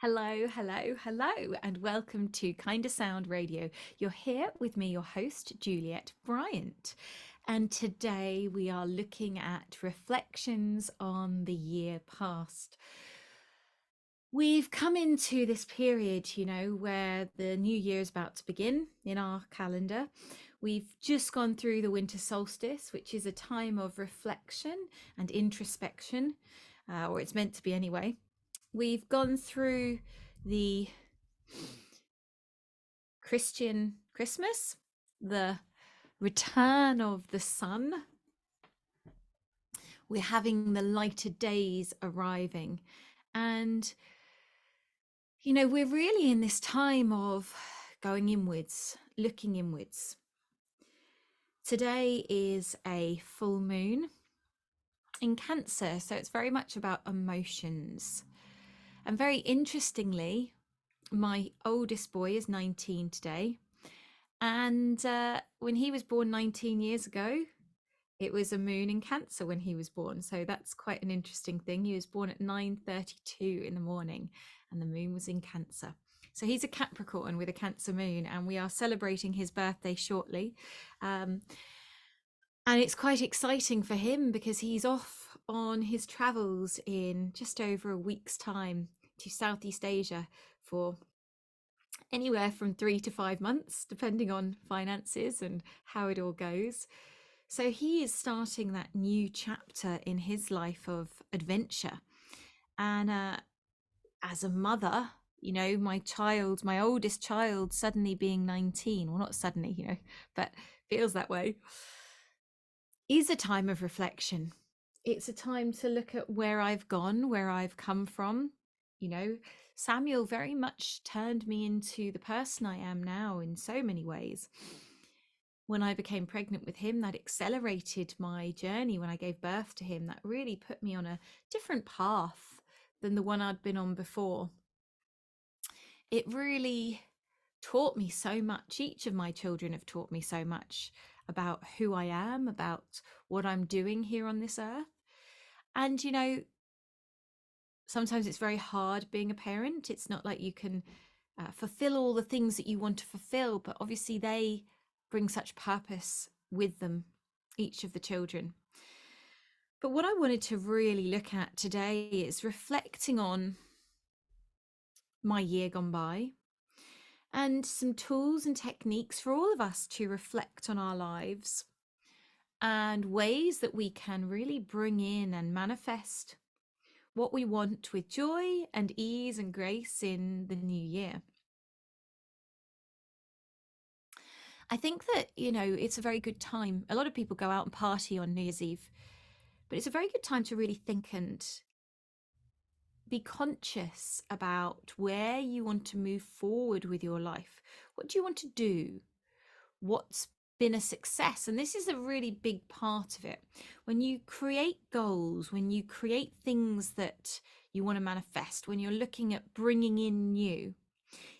Hello, hello, hello, and welcome to KindaSound Radio. You're here with me, your host, Juliette Bryant. And today we are looking at reflections on the year past. We've come into this period, where the new year is about to begin in our calendar. We've just gone through the winter solstice, which is a time of reflection and introspection, or it's meant to be anyway. We've gone through the Christian Christmas, the return of the sun. We're having the lighter days arriving. And, we're really in this time of going inwards, looking inwards. Today is a full moon in Cancer, so it's very much about emotions. And very interestingly, my oldest boy is 19 today. And when he was born 19 years ago, it was a moon in Cancer when he was born. So that's quite an interesting thing. He was born at 9:32 in the morning and the moon was in Cancer. So he's a Capricorn with a Cancer moon, and we are celebrating his birthday shortly. And it's quite exciting for him because he's off on his travels in just over a week's time to Southeast Asia for anywhere from 3 to 5 months, depending on finances and how it all goes. So he is starting that new chapter in his life of adventure. And as a mother, my oldest child suddenly being 19, well, not suddenly, but feels that way, is a time of reflection. It's a time to look at where I've gone, where I've come from. Samuel very much turned me into the person I am now in so many ways. When I became pregnant with him, that accelerated my journey. When I gave birth to him, that really put me on a different path than the one I'd been on before. It really taught me so much. Each of my children have taught me so much about who I am, about what I'm doing here on this earth. And, sometimes it's very hard being a parent. It's not like you can fulfill all the things that you want to fulfill, but obviously they bring such purpose with them, each of the children. But what I wanted to really look at today is reflecting on my year gone by and some tools and techniques for all of us to reflect on our lives and ways that we can really bring in and manifest what we want with joy and ease and grace in the new year. I think that, it's a very good time. A lot of people go out and party on New Year's Eve, but it's a very good time to really think and be conscious about where you want to move forward with your life. What do you want to do? What's been a success? And this is a really big part of it. When you create goals, when you create things that you want to manifest, when you're looking at bringing in new,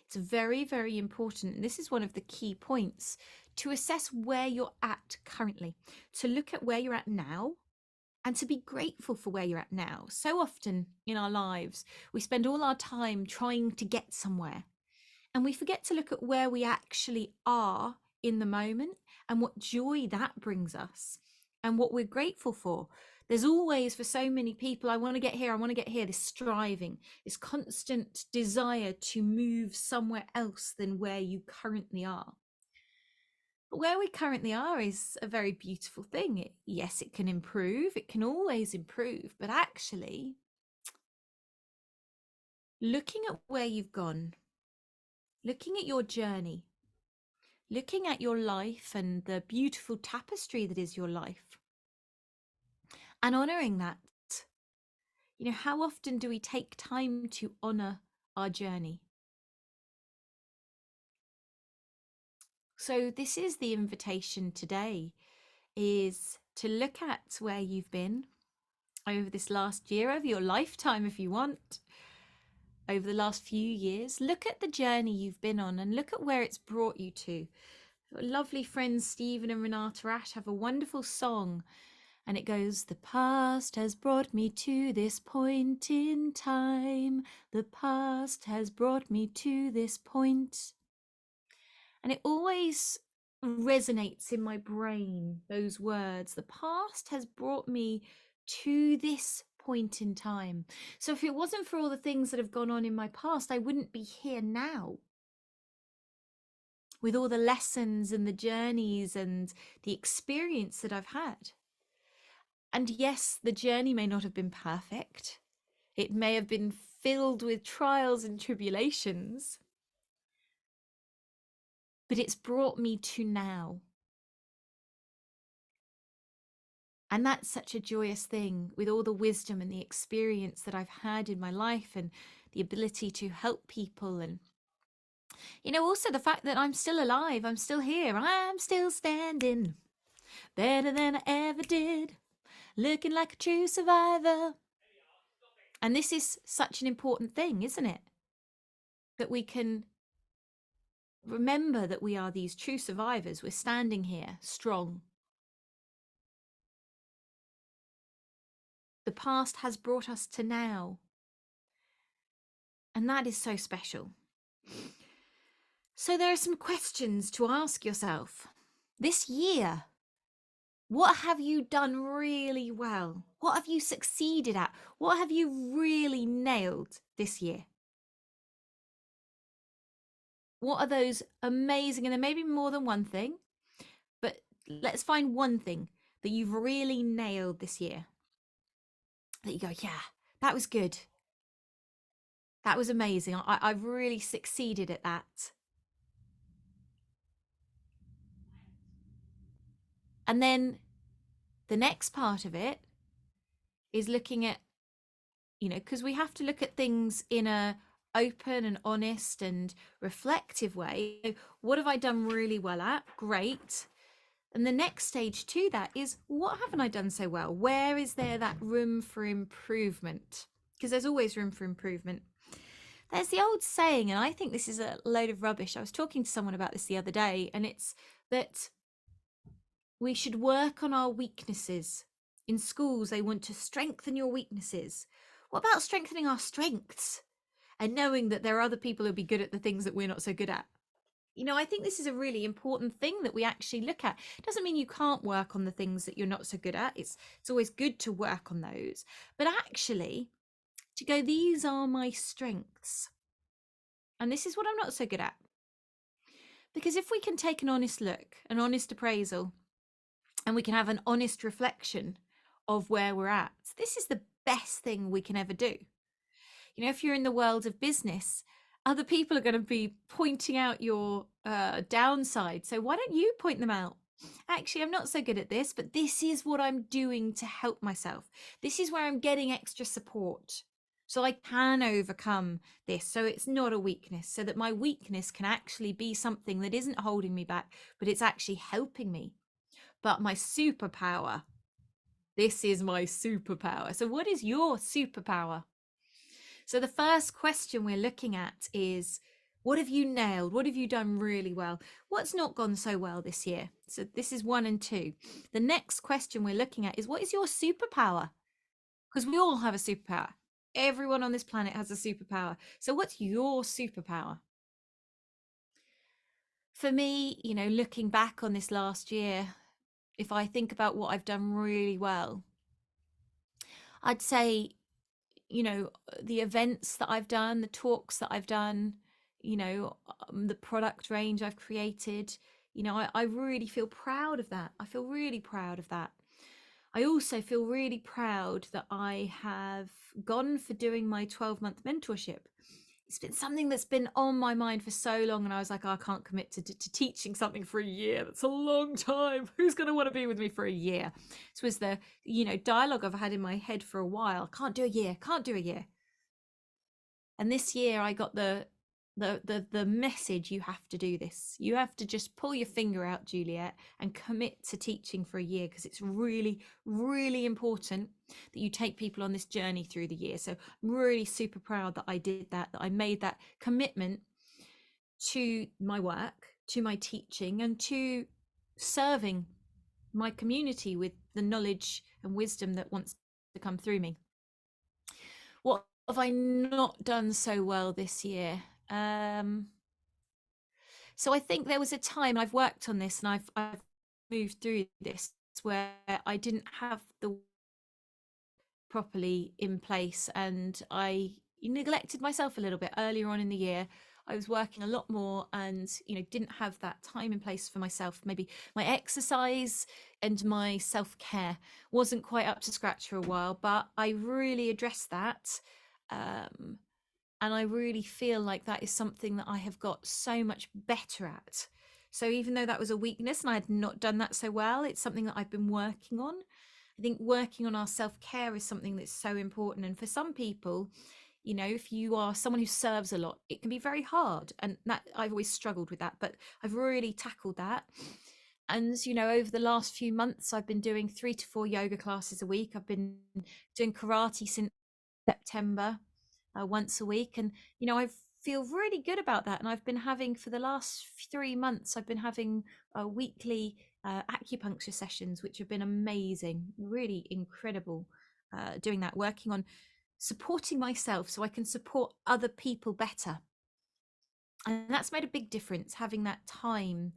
it's very, very important. And this is one of the key points to assess where you're at currently, to look at where you're at now and to be grateful for where you're at now. So often in our lives, we spend all our time trying to get somewhere, and we forget to look at where we actually are in the moment and what joy that brings us and what we're grateful for. There's always, for so many people, I want to get here, this striving, this constant desire to move somewhere else than where you currently are. But where we currently are is a very beautiful thing. Yes, it can improve, it can always improve, but actually, looking at where you've gone, looking at your journey, looking at your life and the beautiful tapestry that is your life, and honoring that. How often do we take time to honor our journey? So this is the invitation today, is to look at where you've been over this last year, over your lifetime if you want, over the last few years. Look at the journey you've been on and look at where it's brought you to. Lovely friends Stephen and Renata Ash have a wonderful song And it goes, the past has brought me to this point in time. The past has brought me to this point. And it always resonates in my brain, those words. The past has brought me to this point in time. So if it wasn't for all the things that have gone on in my past, I wouldn't be here now, with all the lessons and the journeys and the experience that I've had. And yes, the journey may not have been perfect. It may have been filled with trials and tribulations, but it's brought me to now. And that's such a joyous thing, with all the wisdom and the experience that I've had in my life and the ability to help people. And, also the fact that I'm still alive, I'm still here, I'm still standing better than I ever did, looking like a true survivor. And this is such an important thing, isn't it? That we can remember that we are these true survivors. We're standing here strong. The past has brought us to now. And that is so special. So there are some questions to ask yourself. This year, what have you done really well? What have you succeeded at? What have you really nailed this year? What are those amazing, and there may be more than one thing, but let's find one thing that you've really nailed this year. That you go, yeah, that was good. That was amazing. I've really succeeded at that. And then the next part of it is looking at, because we have to look at things in a open and honest and reflective way. What have I done really well at? Great. And the next stage to that is, what haven't I done so well? Where is there that room for improvement? Because there's always room for improvement. There's the old saying, and I think this is a load of rubbish. I was talking to someone about this the other day, and it's that we should work on our weaknesses. In schools, they want to strengthen your weaknesses. What about strengthening our strengths and knowing that there are other people who'll be good at the things that we're not so good at? I think this is a really important thing that we actually look at. It doesn't mean you can't work on the things that you're not so good at. It's always good to work on those. But actually, to go, these are my strengths. And this is what I'm not so good at. Because if we can take an honest look, an honest appraisal, and we can have an honest reflection of where we're at, this is the best thing we can ever do. If you're in the world of business, other people are going to be pointing out your downside. So why don't you point them out? Actually, I'm not so good at this, but this is what I'm doing to help myself. This is where I'm getting extra support, so I can overcome this. So it's not a weakness, so that my weakness can actually be something that isn't holding me back, but it's actually helping me. But my superpower, this is my superpower. So what is your superpower? So the first question we're looking at is, what have you nailed? What have you done really well? What's not gone so well this year? So this is 1 and 2. The next question we're looking at is, what is your superpower? Because we all have a superpower. Everyone on this planet has a superpower. So what's your superpower? For me, looking back on this last year, if I think about what I've done really well, I'd say, the events that I've done, the talks that I've done, the product range I've created, I really feel proud of that. I feel really proud of that. I also feel really proud that I have gone for doing my 12-month mentorship. It's been something that's been on my mind for so long, and I was like, I can't commit to teaching something for a year. That's a long time. Who's going to want to be with me for a year? This was the, dialogue I've had in my head for a while. Can't do a year. And this year I got the message, you have to do this. You have to just pull your finger out, Juliette, and commit to teaching for a year, because it's really, really important that you take people on this journey through the year. So I'm really super proud that I did that I made that commitment to my work, to my teaching, and to serving my community with the knowledge and wisdom that wants to come through me. What have I not done so well this year? So I think there was a time, I've worked on this and I've moved through this, where I didn't have the properly in place, and I neglected myself a little bit earlier on in the year. I was working a lot more and didn't have that time in place for myself. Maybe my exercise and my self-care wasn't quite up to scratch for a while, but I really addressed that. And I really feel like that is something that I have got so much better at. So even though that was a weakness and I had not done that so well, it's something that I've been working on. I think working on our self-care is something that's so important. And for some people, if you are someone who serves a lot, it can be very hard. And that I've always struggled with that, but I've really tackled that. And, over the last few months, I've been doing 3 to 4 yoga classes a week. I've been doing karate since September, once a week. And, I feel really good about that. And I've been having, for the last 3 months, I've been having weekly acupuncture sessions, which have been amazing, really incredible. Doing that, working on supporting myself so I can support other people better. And that's made a big difference, having that time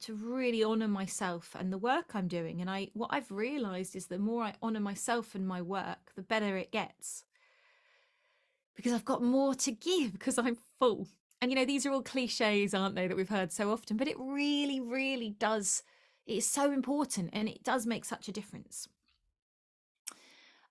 to really honor myself and the work I'm doing. And what I've realized is the more I honor myself and my work, the better it gets, because I've got more to give, because I'm full. And these are all cliches, aren't they, that we've heard so often, but it really, really does. It's so important, and it does make such a difference.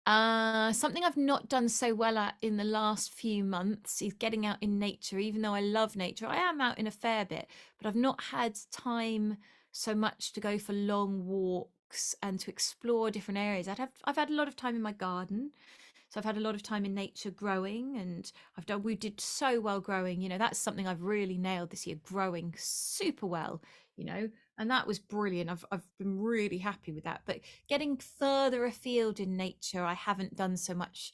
Something I've not done so well at in the last few months is getting out in nature. Even though I love nature, I am out in a fair bit, but I've not had time so much to go for long walks and to explore different areas. I've had a lot of time in my garden. So I've had a lot of time in nature growing, and we did so well growing. That's something I've really nailed this year, growing super well, and that was brilliant. I've been really happy with that. But getting further afield in nature, I haven't done so much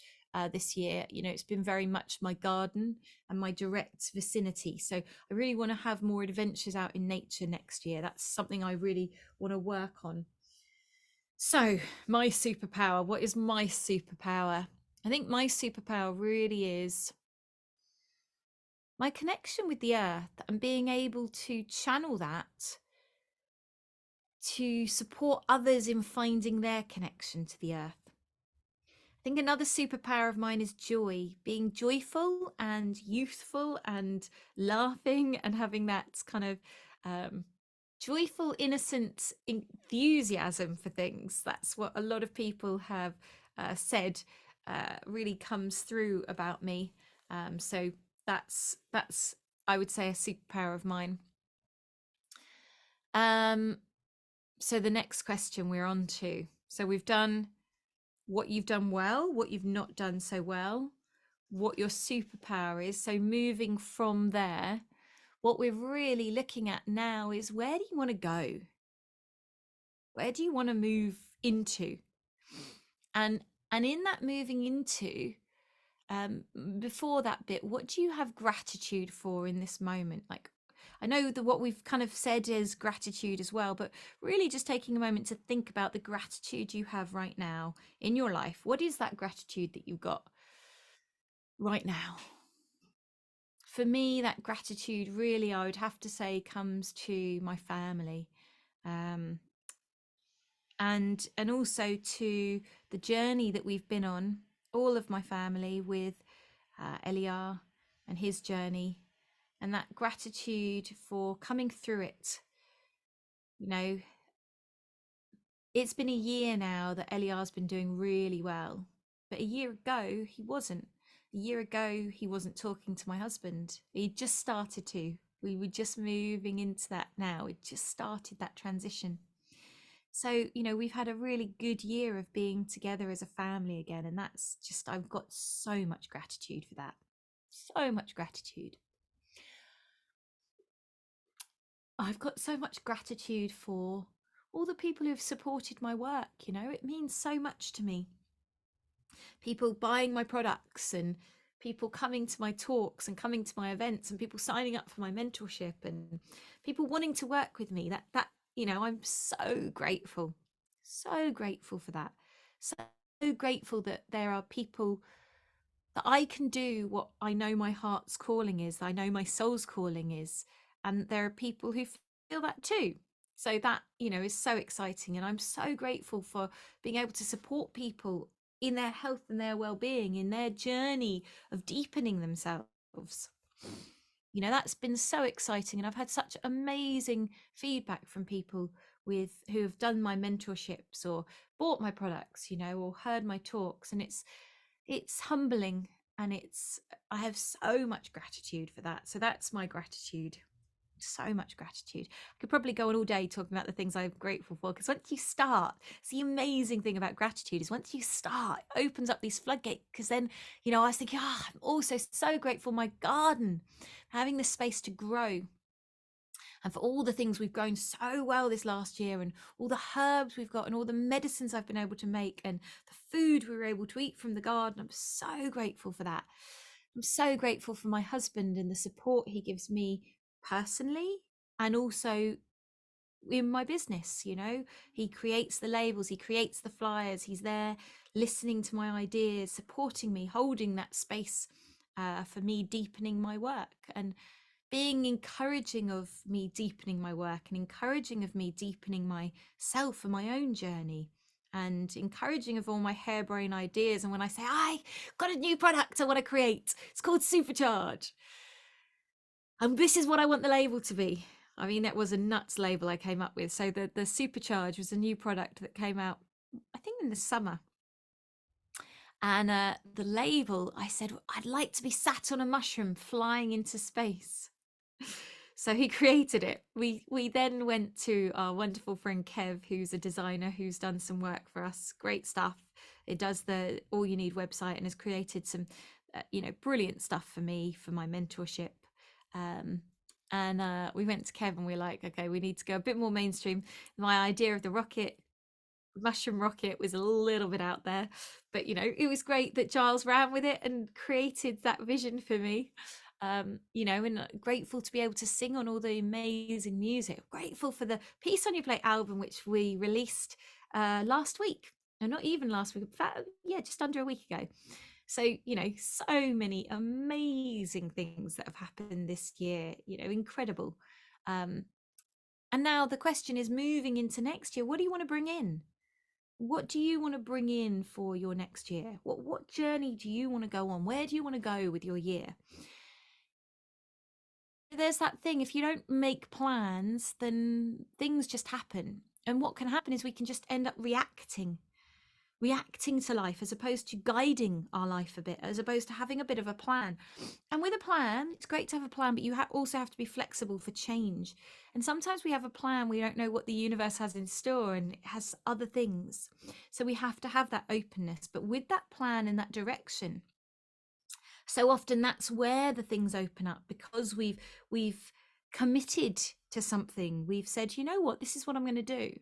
this year. It's been very much my garden and my direct vicinity. So I really want to have more adventures out in nature next year. That's something I really want to work on. So my superpower, what is my superpower? I think my superpower really is my connection with the earth and being able to channel that to support others in finding their connection to the earth. I think another superpower of mine is joy, being joyful and youthful and laughing and having that kind of joyful, innocent enthusiasm for things. That's what a lot of people have said really comes through about me. So that's I would say a superpower of mine. So the next question we're on to. So we've done what you've done well, what you've not done so well, what your superpower is. So moving from there, what we're really looking at now is, where do you want to go? Where do you want to move into? And in that moving into, before that bit, what do you have gratitude for in this moment? Like, I know that what we've kind of said is gratitude as well, but really just taking a moment to think about the gratitude you have right now in your life. What is that gratitude that you've got right now? For me, that gratitude really, I would have to say, comes to my family. And also to the journey that we've been on, all of my family, with Eliar and his journey, and that gratitude for coming through it. It's been a year now that Eliar's been doing really well, but a year ago he wasn't. A year ago he wasn't talking to my husband. He just started to. We were just moving into that now. It just started that transition. So, we've had a really good year of being together as a family again. And that's just, I've got so much gratitude for that. So much gratitude. I've got so much gratitude for all the people who've supported my work. It means so much to me. People buying my products, and people coming to my talks and coming to my events, and people signing up for my mentorship, and people wanting to work with me. That I'm so grateful. So grateful for that. So grateful that there are people that I can do what I know my heart's calling is, I know my soul's calling is, and there are people who feel that too. So that, is so exciting. And I'm so grateful for being able to support people in their health and their well-being, in their journey of deepening themselves. That's been so exciting. And I've had such amazing feedback from people who have done my mentorships or bought my products, or heard my talks. And it's humbling, and I have so much gratitude for that. So that's my gratitude. So much gratitude. I could probably go on all day talking about the things I'm grateful for, because once you start, it's the amazing thing about gratitude is once you start, it opens up these floodgates. Because then, I was thinking, I'm also so grateful my garden, having the space to grow, and for all the things we've grown so well this last year, and all the herbs we've got, and all the medicines I've been able to make, and the food we were able to eat from the garden. I'm so grateful for that. I'm so grateful for my husband and the support he gives me personally, and also in my business. He creates the labels, he creates the flyers, he's there listening to my ideas, supporting me, holding that space for me deepening my work, and being encouraging of me deepening my work, and encouraging of me deepening myself and my own journey, and encouraging of all my harebrained ideas. And when I say, I got a new product I want to create, it's called Supercharge, and this is what I want the label to be. I mean, that was a nuts label I came up with. So the Supercharge was a new product that came out, I think, in the summer. And the label, I said, I'd like to be sat on a mushroom flying into space. So he created it. We then went to our wonderful friend Kev, who's a designer who's done some work for us. Great stuff. It does the All You Need website and has created some, brilliant stuff for me for my mentorship. And we went to Kev and we're like, okay, we need to go a bit more mainstream. My idea of the mushroom rocket was a little bit out there, but it was great that Giles ran with it and created that vision for me. And grateful to be able to sing on all the amazing music. Grateful for the Peace on Your Plate album, which we released last week. No, not even last week. In fact, just under a week ago. So, so many amazing things that have happened this year, incredible. And now the question is, moving into next year, what do you want to bring in? What do you want to bring in for your next year? What journey do you want to go on? Where do you want to go with your year? There's that thing, if you don't make plans, then things just happen. And what can happen is we can just end up reacting to life, as opposed to guiding our life a bit, as opposed to having a bit of a plan. And with a plan, it's great to have a plan, but you also have to be flexible for change. And sometimes we have a plan, we don't know what the universe has in store, and it has other things. So we have to have that openness. But with that plan in that direction, so often that's where the things open up, because we've committed to something. We've said, you know what, this is what I'm going to do.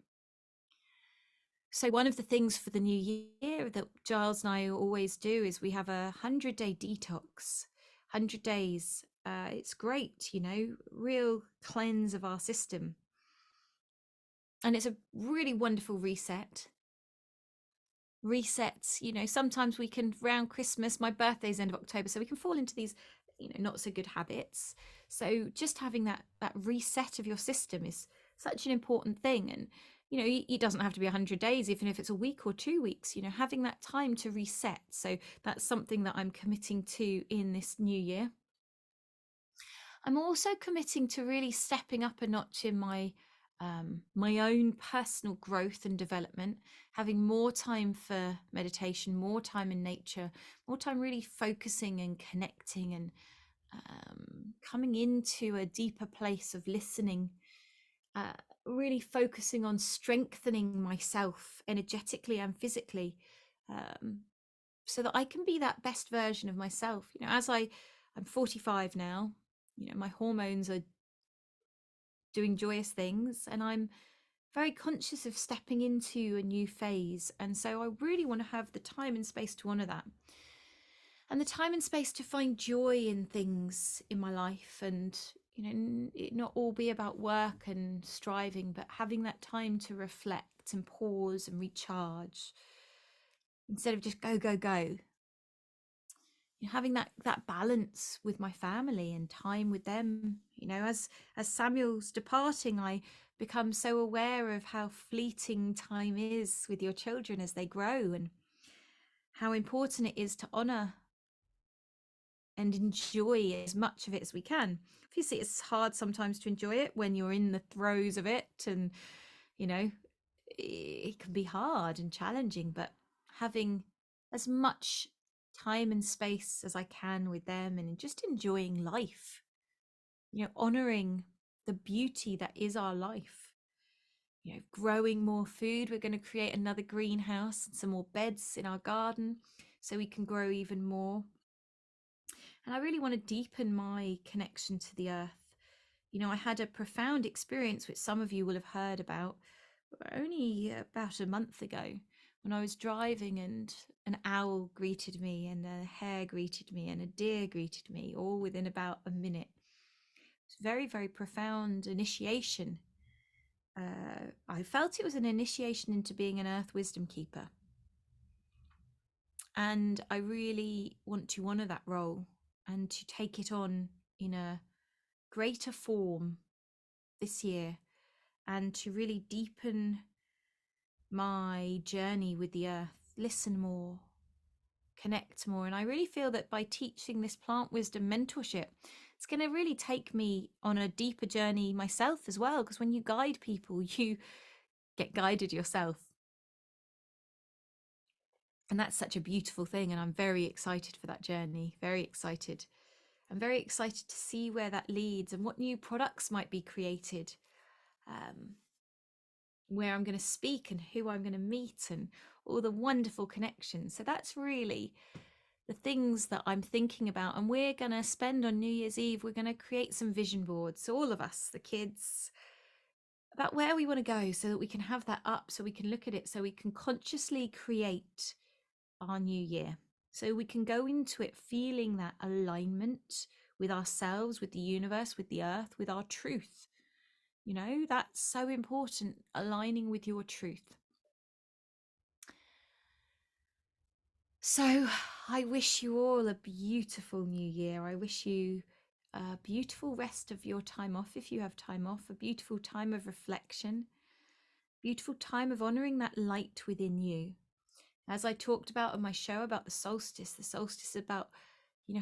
So one of the things for the new year that Giles and I always do is we have a 100-day detox. 100 days. It's great, real cleanse of our system. And it's a really wonderful reset. Resets, sometimes we can, around Christmas, my birthday's end of October, so we can fall into these, not so good habits. So just having that reset of your system is such an important thing. And it doesn't have to be 100 days, even if it's a week or 2 weeks, having that time to reset. So that's something that I'm committing to in this new year. I'm also committing to really stepping up a notch in my own personal growth and development, having more time for meditation, more time in nature, more time really focusing and connecting, and coming into a deeper place of listening, really focusing on strengthening myself energetically and physically, so that I can be that best version of myself. As I'm 45 now, my hormones are doing joyous things, and I'm very conscious of stepping into a new phase. And so I really want to have the time and space to honor that, and the time and space to find joy in things in my life, and it not all be about work and striving, but having that time to reflect reflect and pause and recharge instead of just go, go, go. Having that balance with my family and time with them. As Samuel's departing, I become so aware of how fleeting time is with your children as they grow, and how important it is to honor and enjoy as much of it as we can. Obviously, it's hard sometimes to enjoy it when you're in the throes of it, and it can be hard and challenging, but having as much time and space as I can with them and just enjoying life, honoring the beauty that is our life, growing more food. We're going to create another greenhouse and some more beds in our garden so we can grow even more. And I really want to deepen my connection to the earth. I had a profound experience, which some of you will have heard about, only about a month ago, when I was driving and an owl greeted me and a hare greeted me and a deer greeted me, all within about a minute. It's very, very profound initiation. I felt it was an initiation into being an earth wisdom keeper. And I really want to honor that role and to take it on in a greater form this year, and to really deepen my journey with the earth, listen more, connect more. And I really feel that by teaching this plant wisdom mentorship, it's going to really take me on a deeper journey myself as well, because when you guide people, you get guided yourself. And that's such a beautiful thing, and I'm very excited for that journey. Very excited. I'm very excited to see where that leads and what new products might be created, where I'm going to speak and who I'm going to meet, and all the wonderful connections. So that's really the things that I'm thinking about. And we're going to spend on New Year's Eve, we're going to create some vision boards, so all of us, the kids, about where we want to go, so that we can have that up, so we can look at it, so we can consciously create our new year, so we can go into it feeling that alignment with ourselves, with the universe, with the earth, with our truth. That's so important, aligning with your truth. So I wish you all a beautiful new year. I wish you a beautiful rest of your time off, if you have time off, a beautiful time of reflection, beautiful time of honoring that light within you. As I talked about on my show about the solstice is about,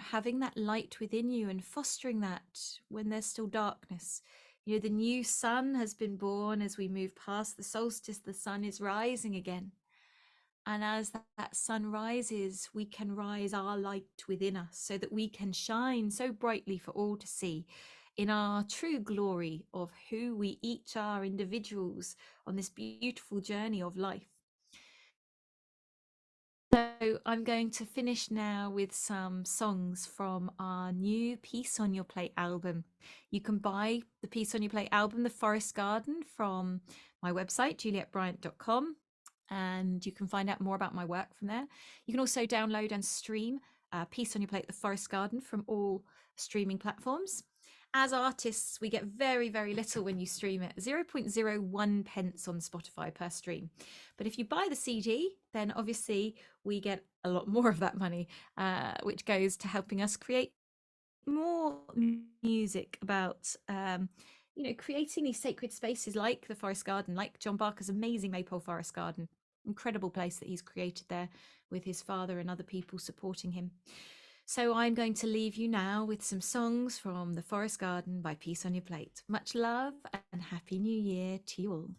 having that light within you and fostering that when there's still darkness. The new sun has been born. As we move past the solstice, the sun is rising again. And as that sun rises, we can rise our light within us, so that we can shine so brightly for all to see in our true glory of who we each are, individuals on this beautiful journey of life. So I'm going to finish now with some songs from our new Peace on Your Plate album. You can buy the Peace on Your Plate album, The Forest Garden, from my website, JulietteBryant.com, and you can find out more about my work from there. You can also download and stream Peace on Your Plate, The Forest Garden, from all streaming platforms. As artists, we get very, very little when you stream it, 0.01 pence on Spotify per stream. But if you buy the CD, then obviously we get a lot more of that money, which goes to helping us create more music about, creating these sacred spaces like the Forest Garden, like John Barker's amazing Maypole Forest Garden. Incredible place that he's created there with his father and other people supporting him. So I'm going to leave you now with some songs from The Forest Garden by Peace on Your Plate. Much love and Happy New Year to you all.